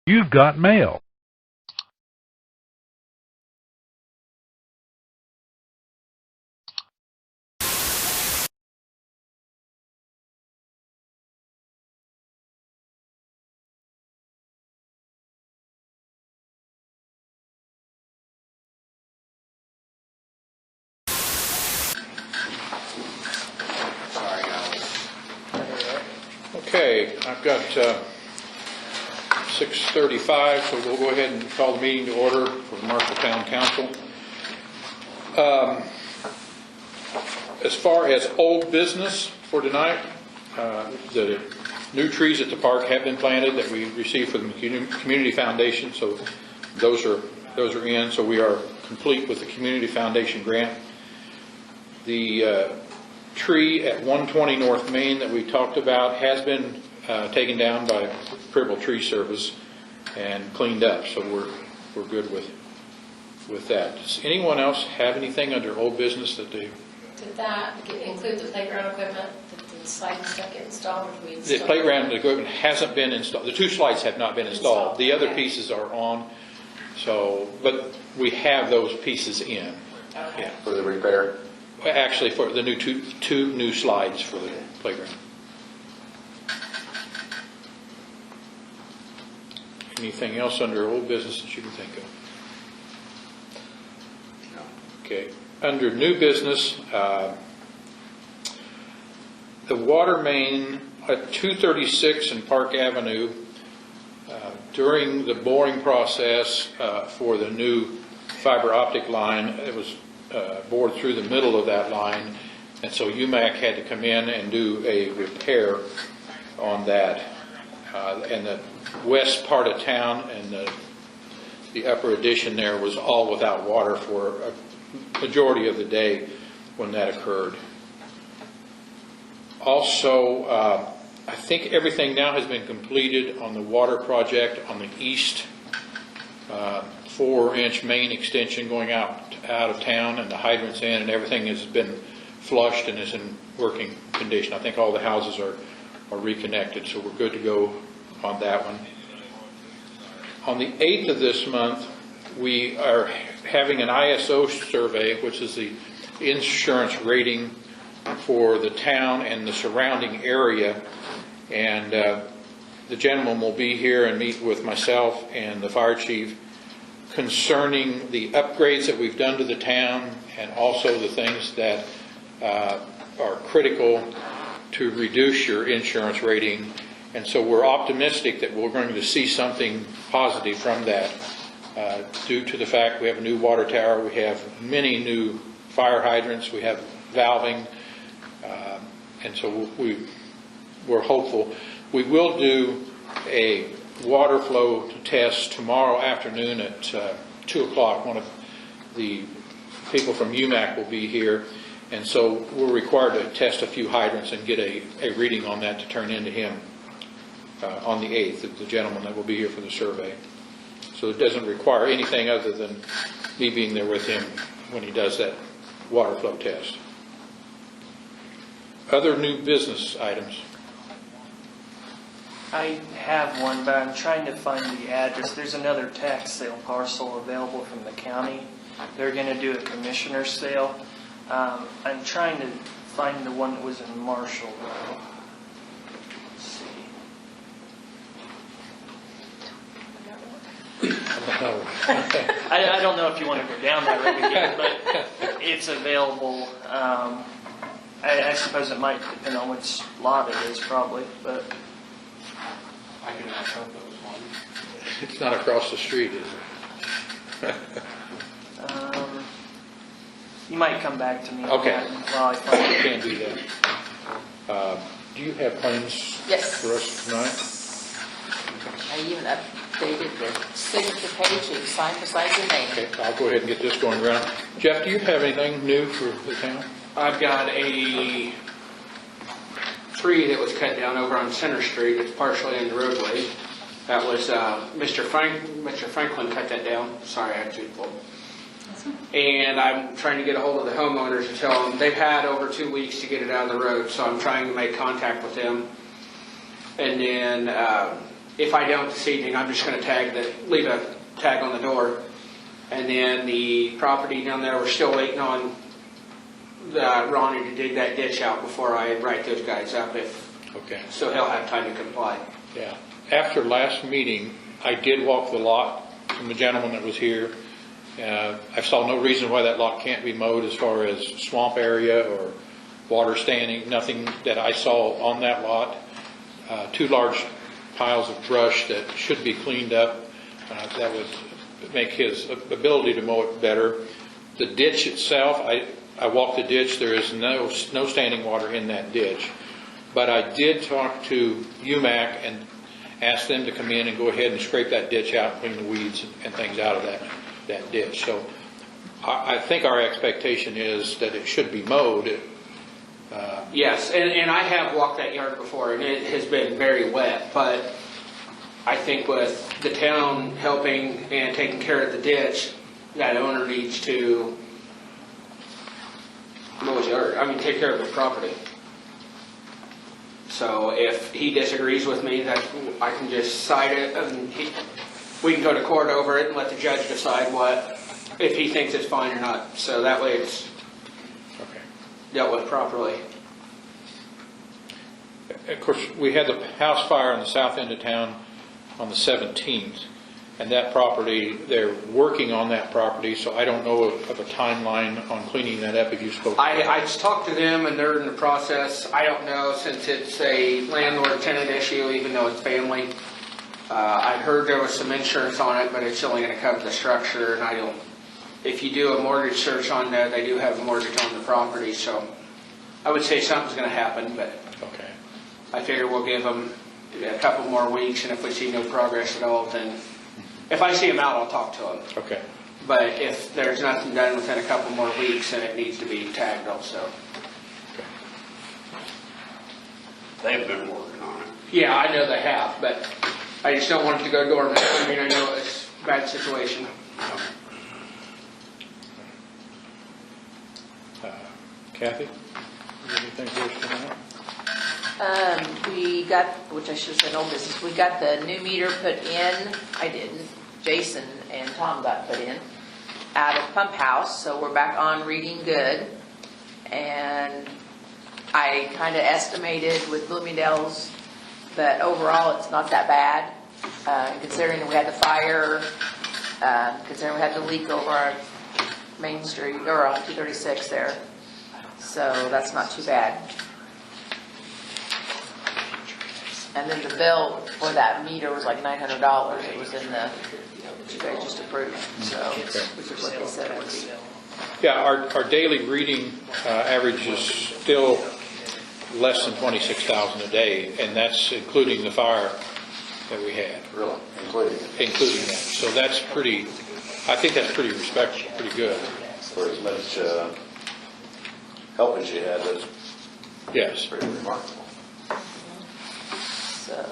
You've got mail. Okay, I've got 6:35, so we'll go ahead and call the meeting to order for the Marshalltown Council. As far as old business for tonight, the new trees at the park have been planted that we received from the Community Foundation, so those are in, so we are complete with the Community Foundation grant. The tree at 120 North Main that we talked about has been taken down by Prittle Tree Service and cleaned up, so we're good with that. Does anyone else have anything under old business that they? Did that include the playground equipment? Did the slide stuff get installed? Or we installed The playground equipment hasn't been installed. The two slides have not been installed. The other pieces are on, so but we have those pieces in. Okay. Yeah. For the repair? Actually, for the new two new slides for the playground. Anything else under old business that you can think of? No. Okay. Under new business, the water main at 236 and Park Avenue, during the boring process for the new fiber optic line, it was bored through the middle of that line, and so UMAC had to come in and do a repair on that. And the west part of town and the upper addition there was all without water for a majority of the day when that occurred. Also, I think everything now has been completed on the water project on the east 4-inch main extension going out of town, and the hydrants in, and everything has been flushed and is in working condition. I think all the houses are reconnected, so we're good to go on that one. On the 8th of this month, we are having an ISO survey, which is the insurance rating for the town and the surrounding area, and the gentleman will be here and meet with myself and the fire chief concerning the upgrades that we've done to the town and also the things that are critical to reduce your insurance rating. And so we're optimistic that we're going to see something positive from that due to the fact we have a new water tower, we have many new fire hydrants, we have valving, and so we're hopeful. We will do a water flow test tomorrow afternoon at 2 o'clock. One of the people from UMAC will be here, and so we're required to test a few hydrants and get a reading on that to turn into him on the 8th, the gentleman that will be here for the survey. So it doesn't require anything other than me being there with him when he does that water flow test. Other new business items. I have one, but I'm trying to find the address. There's another tax sale parcel available from the county. They're going to do a commissioner sale. I'm trying to find the one that was in Marshall, though. Let's see. I don't know if you want to go down that road again, but it's available. I suppose it might depend on which lot it is, probably, but. I can ask if there was one. It's not across the street, is it? You might come back to me on Okay. that while I find it. Can't do that. Do you have claims Yes. for us tonight? I even updated the signature page and signed beside your name. Okay, I'll go ahead and get this going around. Jeff, do you have anything new for the town? I've got a tree that was cut down over on Center Street. It's partially in the roadway. That was Mr. Franklin cut that down. Sorry, I actually pulled. And I'm trying to get a hold of the homeowners to tell them they've had over 2 weeks to get it out of the road. So I'm trying to make contact with them. And then if I don't this evening, I'm just gonna leave a tag on the door. And then the property down there, we're still waiting on Ronnie to dig that ditch out before I write those guys up, Okay. so he'll have time to comply. Yeah. After last meeting, I did walk the lot from the gentleman that was here. I saw no reason why that lot can't be mowed as far as swamp area or water standing, nothing that I saw on that lot. Two large piles of brush that should be cleaned up. That would make his ability to mow it better. The ditch itself, I walked the ditch. There is no standing water in that ditch. But I did talk to UMAC and ask them to come in and go ahead and scrape that ditch out, clean the weeds and things out of that ditch. So I think our expectation is that it should be mowed. Yes, and I have walked that yard before, and it has been very wet, but I think with the town helping and taking care of the ditch, that owner needs to mow his yard, take care of the property. So if he disagrees with me, that I can just cite it, and we can go to court over it and let the judge decide if he thinks it's fine or not. So that way it's Okay. dealt with properly. Of course, we had the house fire on the south end of town on the 17th, and that property, they're working on that property, so I don't know of a timeline on cleaning that up if you spoke. I just talked to them, and they're in the process. I don't know, since it's a landlord-tenant issue, even though it's family. I heard there was some insurance on it, but it's only going to cover the structure, and if you do a mortgage search on that, they do have a mortgage on the property, so I would say something's going to happen, but Okay. I figure we'll give them a couple more weeks, and if we see no progress at all, then if I see them out, I'll talk to them. Okay. But if there's nothing done within a couple more weeks, then it needs to be tagged also. They've been working on it. Yeah, I know they have, but I just don't want it to go dormant. I know it's a bad situation. Kathy, anything for us tonight? We got, which I should have said old business, we got the new meter put in. I didn't. Jason and Tom got put in out of Pump House, so we're back on reading good. And I kind of estimated with Bloomingdale's that overall it's not that bad, considering we had the fire, considering we had the leak over our Main Street, or on 236 there. So that's not too bad. And then the bill for that meter was like $900. It was in the, that you guys just approved, so, which is what they said it was. Yeah, our daily reading average is still less than 26,000 a day, and that's including the fire that we had. Really? Including that. So that's pretty, I think that's pretty respectable, pretty good. For as much help as you had, that's Yes. pretty remarkable. So,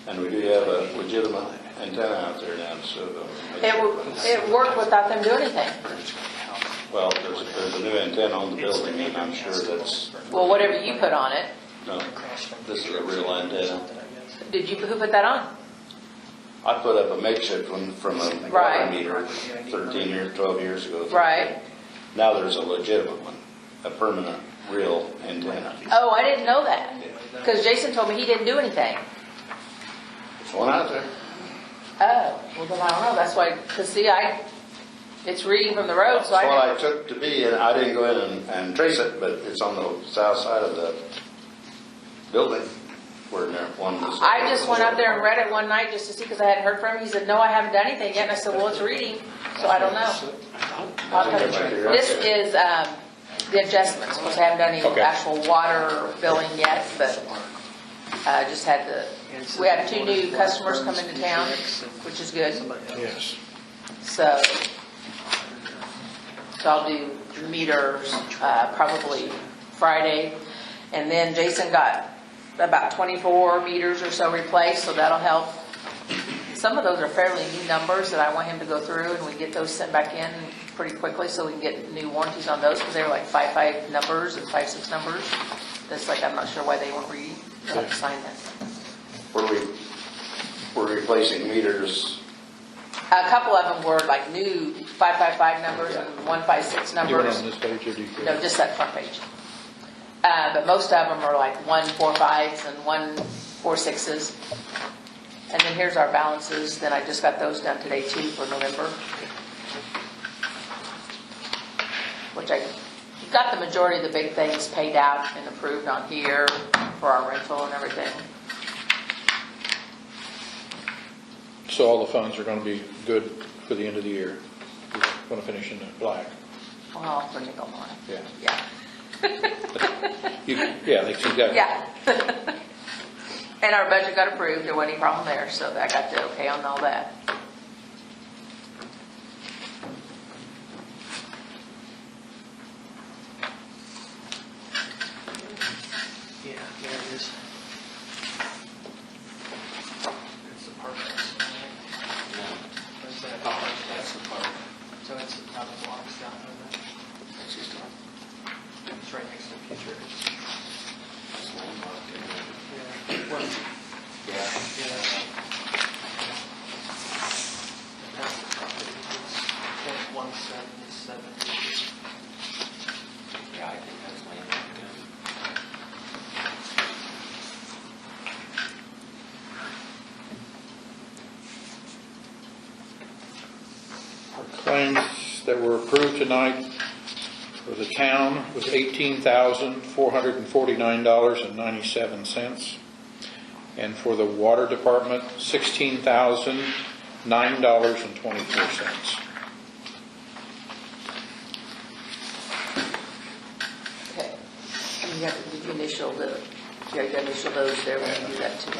And we do have a legitimate antenna out there now, so. it worked without them doing anything. Well, there's a new antenna on the building, and I'm sure that's, Well, whatever you put on it, no, this is a real antenna. who put that on? I put up a makeshift one from a water Right. meter 13 years, 12 years ago. Right. Now there's a legitimate one, a permanent, real antenna. Oh, I didn't know that. Because Jason told me he didn't do anything. There's one out there. Oh, well then I don't know. That's why, because see, it's reading from the road, so That's what I, I took to be, and I didn't go in and trace it, but it's on the south side of the building where one was. I just went up there and read it one night just to see, because I hadn't heard from him. He said, no, I haven't done anything yet. And I said, well, it's reading, so I don't know. This is the adjustments, because I haven't done any Okay. actual water billing yet, but just had we had 2 new customers come into town, which is good. Yes. So I'll do meters probably Friday. And then Jason got about 24 meters or so replaced, so that'll help. Some of those are fairly new numbers that I want him to go through, and we get those sent back in pretty quickly so we can get new warranties on those, because they were like 5.5 numbers and 5.6 numbers. That's like, I'm not sure why they weren't reading. You'll have to sign that. we're replacing meters. A couple of them were like new 555 numbers and 156 You went numbers. on this page, or do you? No, just that front page. But most of them are like 145s and 146s. And then here's our balances. Then I just got those done today too for November. Which I got the majority of the big things paid out and approved on here for our rental and everything. So all the funds are going to be good for the end of the year. We're going to finish in the black. Well, for nickel mine. Yeah. Yeah. Yeah, they see that. Yeah. And our budget got approved, there wasn't any problem there, so I got the okay on all that. Yeah, there it is. It's the park. Where's that? That's the part. So it's the top of the blocks down there. That's just a- It's right next to the future. that's landmarked, isn't it? Yeah. Well, Yeah. yeah. That's the property. It's 177. Yeah, I think that's landmarked, yeah. Claims that were approved tonight for the town was $18,449.97. And for the water department, $16,009.24. Okay. And you have to initial the, you have to initial those there when you do that too.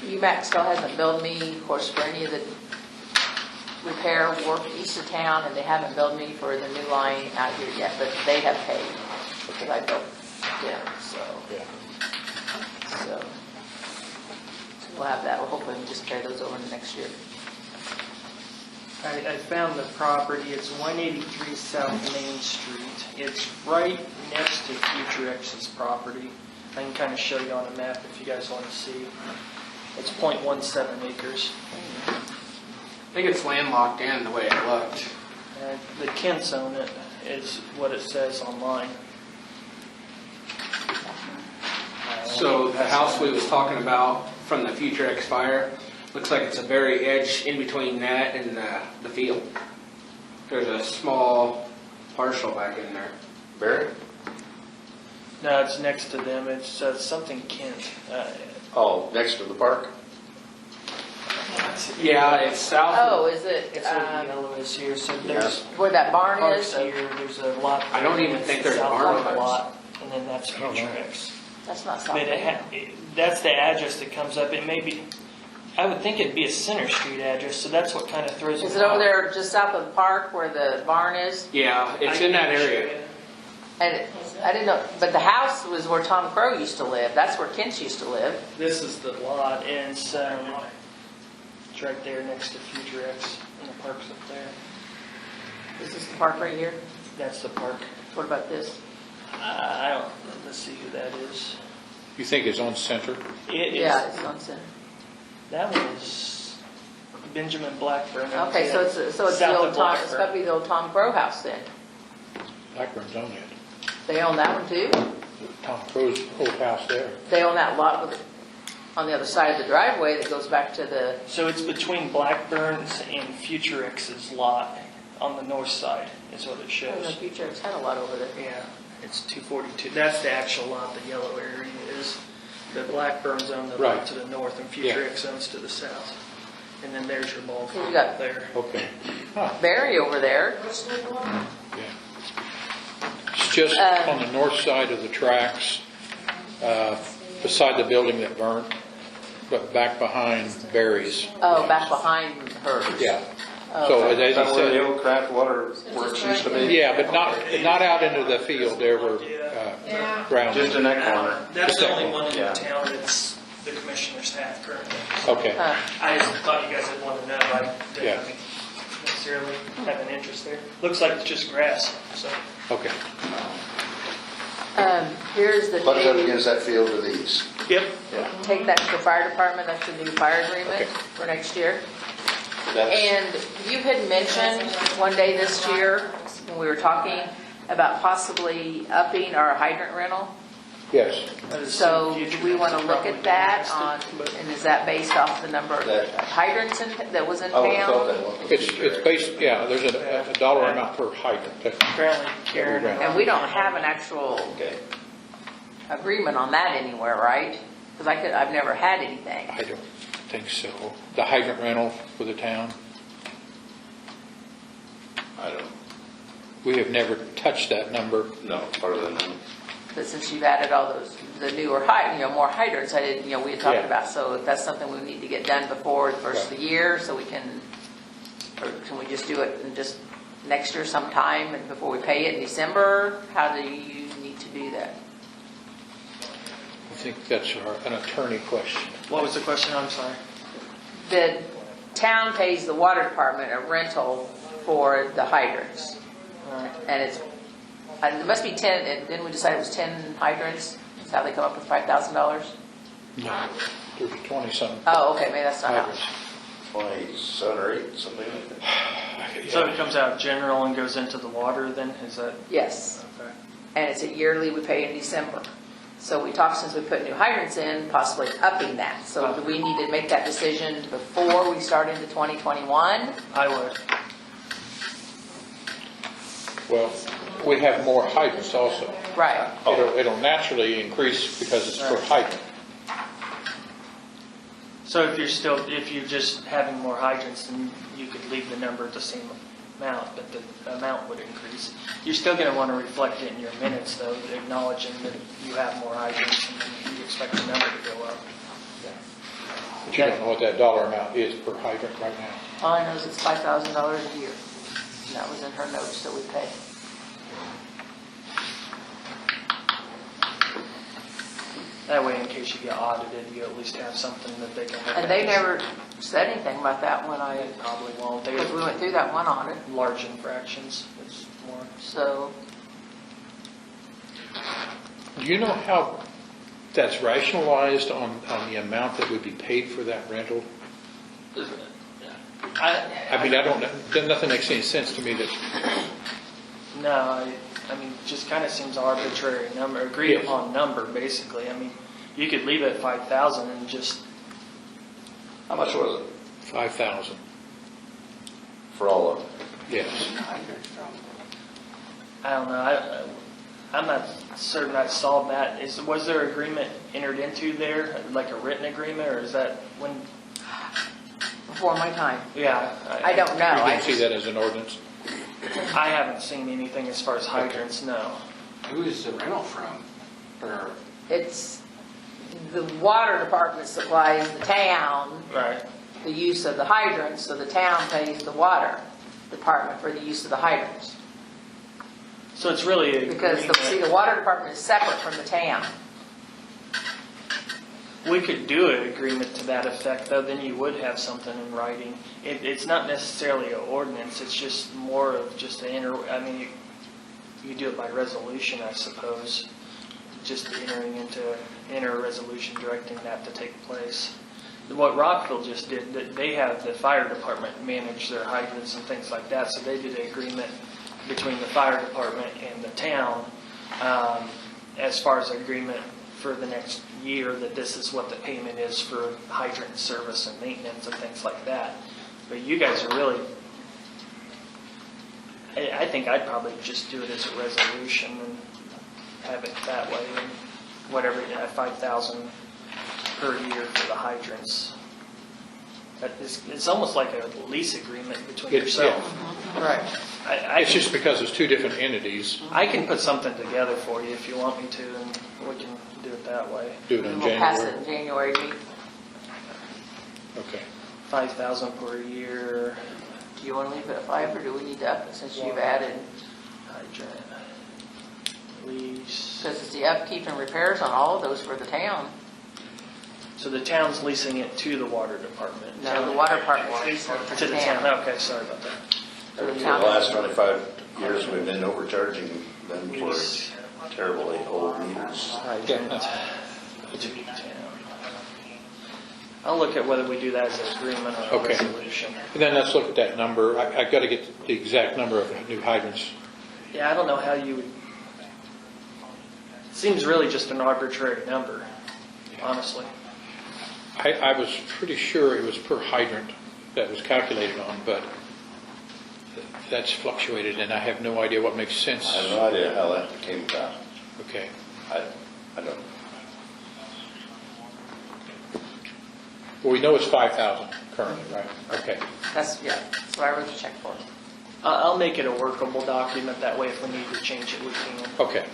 UMAC still hasn't billed me, of course, for any of the repair work east of town, and they haven't billed me for the new line out here yet, but they have paid, because I billed them, so. So we'll have that, we'll hopefully just carry those over into next year. I found the property, it's 183 South Main Street. It's right next to Future X's property. I can kind of show you on a map if you guys want to see. It's 0.17 acres. I think it's landlocked in the way it looked. The Kents own it, is what it says online. So the house we was talking about from the Future X fire, looks like it's a very edge in between that and the field. There's a small parcel back in there. Barry? No, it's next to them. It's something Kent. Oh, next to the park? Yeah, it's south. Oh, is it, It's where the yellow is here. So there's where that barn parks is? here. There's a lot. I don't even think there's a South barn Park much. lot, and then that's Future X. That's not South But Main. that's the address that comes up. It may be. I would think it'd be a Center Street address, so that's what kind of throws Is me it over off. there just south of the park where the barn is? Yeah, it's in that area. And I didn't know, but the house was where Tom Crow used to live. That's where Kent used to live. This is the lot, and it's right there next to Future X, and the park's up there. Is this the park right here? That's the park. What about this? I don't. Let's see who that is. You think it's on center? It is. Yeah, it's on center. That was Benjamin Blackburn. Okay, so it's the South old of Tom, it's Blackburn. got to be the old Tom Crow house then. Blackburn's own it. They own that one too? Tom Crow's old house there. They own that lot with, on the other side of the driveway that goes back to the, So it's between Blackburn's and Future X's lot on the north side, is what it I don't know, shows. Future X had a lot over there. Yeah, it's 242. That's the actual lot the yellow area is. The Blackburn's own the lot Right. to the north, and Future Yeah. X owns to the south. And then there's your ball You field got- there. Okay. Huh, Barry over there. yeah. It's just on the north side of the tracks, beside the building that burnt, but back behind Barry's. Oh, back behind hers. Yeah. Oh, So okay. as Is that he where the said, old craft water works used to be? yeah, but not out into the field there where ground. Just in that corner. That's the only one in Yeah. the town that's the commissioners have currently. Okay. Huh. I just thought you guys would want to know. I didn't Yeah. necessarily have an interest there. Looks like it's just grass, so. Okay. Here's the Butts up date. against that field to the east. Yep. Take that to the fire department, that's the new fire agreement Okay. for next year. That's, And you had mentioned one day this year, when we were talking, about possibly upping our hydrant rental. Yes. So do we want to look at that on, and is that based off the number of That- hydrants that was in I would have thought town? that one was. It's based, yeah, there's a dollar amount per hydrant. Apparently Karen. And we don't have an actual Okay. agreement on that anywhere, right? Because I've never had anything. I don't think so. The hydrant rental for the town, I don't we have never touched that number. know, part of the, But since you've added all those, the newer more hydrants, I didn't, we had talked Yeah. about, so if that's something we need to get done before the first of the year, so we can, or can we just do it in just next year sometime and before we pay it in December? How do you need to do that? I think that's an attorney question. What was the question? I'm sorry. The town pays the water department a rental for the hydrants, and it must be 10, and then we decided it was 10 hydrants, that's how they come up with $5,000? No, there's 20-some Oh, okay, maybe that's not how. hydrants. 27 or 8, something like that. So it comes out general and goes into the water then? Is that? Yes. Okay. And it's a yearly we pay in December. So we talked, since we put new hydrants in, possibly upping that. So do we need to make that decision before we start into 2021? I would. Well, we have more hydrants also. Right. It'll naturally increase because it's per hydrant. So if you're just having more hydrants, then you could leave the number at the same amount, but the amount would increase. You're still going to want to reflect it in your minutes, though, acknowledging that you have more hydrants and you expect the number to go up. But you don't know what that dollar amount is per hydrant right now. All I know is it's $5,000 a year. And that was in her notes that we pay. That way, in case you get audited, you at least have something that they can look at. And they never said anything about that when They probably won't. They because we went through that one audit. large infractions. It's more. So, Do you know how that's rationalized on the amount that would be paid for that rental? I mean, I don't know, then nothing makes any sense to me that, No, I mean, just kind of seems arbitrary number, agreed Yes. upon number, basically. I mean, you could leave it at 5,000 and just, How much was it 5,000, for all of them? yes. I don't know, I'm not certain I saw that. Was there agreement entered into there, like a written agreement, or is that when, before my time. yeah. I don't know. You I didn't see just- that as an ordinance? I haven't seen anything as far as hydrants, no. Who is the rental from? Or, It's, the water department supplies the town Right. the use of the hydrants, so the town pays the water department for the use of the hydrants. So it's really a Because, the water department is separate from the town. We could do an agreement to that effect, though, then you would have something in writing. It's not necessarily an ordinance, it's just more of just you do it by resolution, I suppose. Just enter a resolution directing that to take place. What Rockville just did, that they have the fire department manage their hydrants and things like that, so they did an agreement between the fire department and the town, as far as agreement for the next year, that this is what the payment is for hydrant service and maintenance and things like that. But you guys are really, I think I'd probably just do it as a resolution and have it that way, and whatever, 5,000 per year for the hydrants. It's almost like a lease agreement between It's- yourself. Right. It's just because it's two different entities, I can put something together for you if you want me to, and we can do it that way. do it in And we'll pass it January. in January meeting. Okay. 5,000 per year, Do you want to leave it at 5, or do we need to up it since you've added? hydrant, lease. Because it's the upkeep and repairs on all of those for the town. So the town's leasing it to the water department? No, the water department's leasing it To for the the town, town. okay, sorry about that. For the For the town. last 25 years, we've been overcharging them for terribly old meters. Hydrant. I'll look at whether we do that as an agreement or a Okay. resolution. And then let's look at that number. I've got to get the exact number of new hydrants. Yeah, I don't know how you would, seems really just an arbitrary number, honestly. I was pretty sure it was per hydrant that was calculated on, but that's fluctuated, and I have no idea what makes sense. I have no idea how that came about. Okay. I don't. Well, we know it's 5,000 currently, right? Okay. That's what I wrote the check for. I'll make it a workable document, that way if we need to change it, we can. Okay.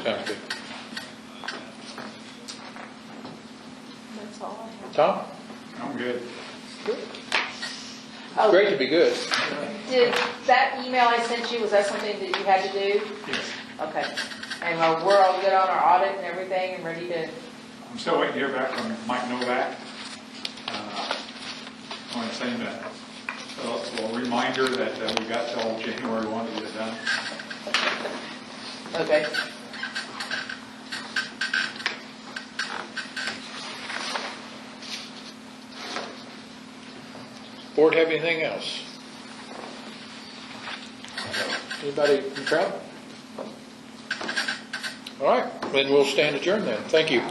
Sounds good. That's all I have. Tom? I'm good. Oh, Great to be good. Did that email I sent you, was that something that you had to do? Yes. Okay. And we're all good on our audit and everything and ready to, I'm still waiting to hear back from Mike Novak. I want to send a little reminder that we got till January 1 to get it done. okay. Board have anything else? Anybody in the crowd? All right, then we'll stand adjourned then. Thank you.